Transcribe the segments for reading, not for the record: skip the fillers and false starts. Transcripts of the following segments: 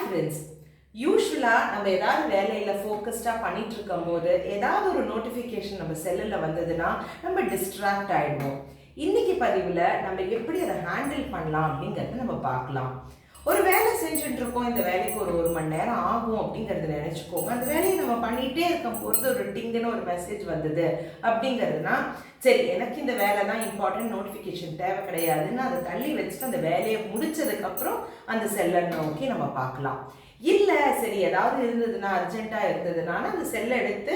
Friends, யூஸ்வலாக நம்ம ஏதாவது வேலையில் ஃபோக்கஸ்டாக பண்ணிட்டு இருக்கும் போது ஏதாவது ஒரு நோட்டிஃபிகேஷன் நம்ம செல்லில் வந்ததுன்னா நம்ம டிஸ்ட்ராக்ட் ஆகிடுவோம். இன்னைக்கு பதிவில் நம்ம எப்படி அதை ஹேண்டில் பண்ணலாம் அப்படிங்கிறத நம்ம பார்க்கலாம். ஒரு வேலை செஞ்சுட்டு இருக்கோம், இந்த வேலைக்கு ஒரு மணி நேரம் ஆகும் அப்படிங்கிறத நினச்சிக்கோங்க. அந்த வேலையை நம்ம பண்ணிகிட்டே இருக்கும் போது ஒரு டிங்குன்னு ஒரு மெசேஜ் வந்தது அப்படிங்கிறதுனா, சரி எனக்கு இந்த வேலை தான் இம்பார்ட்டன்ட், நோட்டிஃபிகேஷன் தேவை கிடையாதுன்னு அதை தள்ளி வச்சுட்டு அந்த வேலையை முடிச்சதுக்கப்புறம் அந்த செல்லை நோக்கி நம்ம பார்க்கலாம். இல்லை சரி ஏதாவது இருந்ததுன்னா, அர்ஜென்ட்டாக இருந்ததுனால அந்த செல்லை எடுத்து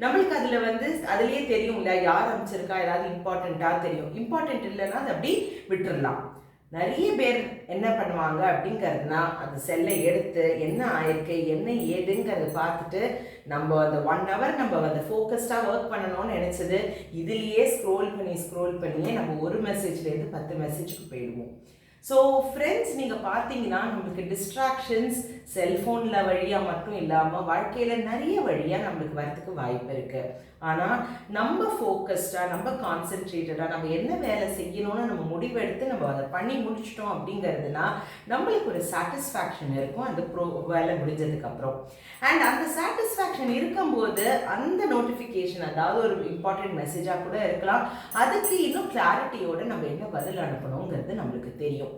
நம்மளுக்கு அதில் அதுலேயே தெரியும் இல்லை யார் அமைச்சிருக்கா, ஏதாவது இம்பார்ட்டண்ட்டாக தெரியும். இம்பார்ட்டண்ட் இல்லைன்னா அதை அப்படி விட்டுடலாம். நிறைய பேர் என்ன பண்ணுவாங்க அப்படிங்கிறதுனா, அந்த செல்லை எடுத்து என்ன ஆயிருக்கு என்ன ஏதுங்கிறத பார்த்துட்டு நம்ம அந்த 1 hour நம்ம அந்த ஃபோக்கஸ்டாக ஒர்க் பண்ணணும்னு நினச்சது இதுலேயே ஸ்க்ரோல் பண்ணியே நம்ம ஒரு மெசேஜ்லேருந்து 10 மெசேஜுக்கு போயிடுவோம். ஸோ ஃப்ரெண்ட்ஸ், நீங்கள் பார்த்தீங்கன்னா நம்மளுக்கு டிஸ்ட்ராக்ஷன்ஸ் செல்ஃபோனில் வழியாக மட்டும் இல்லாமல் வாழ்க்கையில் நிறைய வழியாக நம்மளுக்கு வரதுக்கு வாய்ப்பு இருக்குது. ஆனால் நம்ம ஃபோக்கஸ்டாக, நம்ம கான்சென்ட்ரேட்டடாக நம்ம என்ன வேலை செய்யணும்னு நம்ம முடிவெடுத்து நம்ம அதை பண்ணி முடிச்சிட்டோம் அப்படிங்கிறதுனா நம்மளுக்கு ஒரு சாட்டிஸ்ஃபேக்ஷன் இருக்கும் அந்த வேலை முடிஞ்சதுக்கப்புறம். அண்ட் அந்த சாட்டிஸ்ஃபேக்ஷன் இருக்கும்போது அந்த நோட்டிஃபிகேஷன், அதாவது ஒரு இம்பார்ட்டன்ட் மெசேஜாக கூட இருக்கலாம், அதுக்கு இன்னும் கிளாரிட்டியோடு நம்ம என்ன பதில் அனுப்பணுங்கிறது நம்மளுக்கு தெரியும்.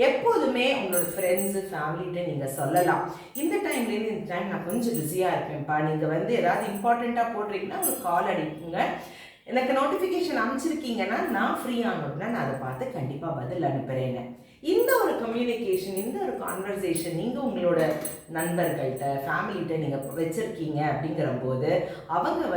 எப்போதுமே உங்களோட ஃப்ரெண்ட்ஸு ஃபேமிலிகிட்ட நீங்கள் சொல்லலாம், இந்த டைம்லேருந்து இந்த டைம் நான் கொஞ்சம் பிஸியாக இருப்பேன்ப்பா, நீங்கள் ஏதாவது இம்பார்ட்டண்ட்டாக போடுறீங்கன்னா ஒரு கால் அடிக்குங்க, எனக்கு நோட்டிஃபிகேஷன் அனுப்பிச்சிருக்கீங்கன்னா நான் ஃப்ரீ ஆனோம்னா நான் அதை பார்த்து கண்டிப்பாக பதில் அனுப்புகிறேங்க. இந்த ஒரு கம்யூனிகேஷன், இந்த ஒரு கான்வர்சேஷன் நீங்கள் உங்களோட நண்பர்கள்ட்ட ஃபேமிலிகிட்ட நீங்கள் வச்சுருக்கீங்க அப்படிங்கிற போது அவங்க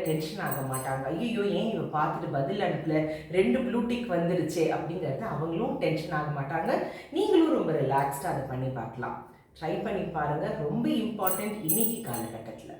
டென்ஷன் ஆக மாட்டாங்க. ஐயோ ஏன் இவ பார்த்துட்டு பதில் அனுப்பல, 2 ப்ளூ டிக் வந்துருச்சே அப்படிங்கிறது அவங்களும் டென்ஷன் ஆக மாட்டாங்க. நீங்களும் ரொம்ப ரிலாக்ஸ்டாக அதை பண்ணி பார்க்கலாம். ட்ரை பண்ணி பாருங்கள், ரொம்ப இம்பார்ட்டண்ட் இன்னைக்கு காலகட்டத்தில்.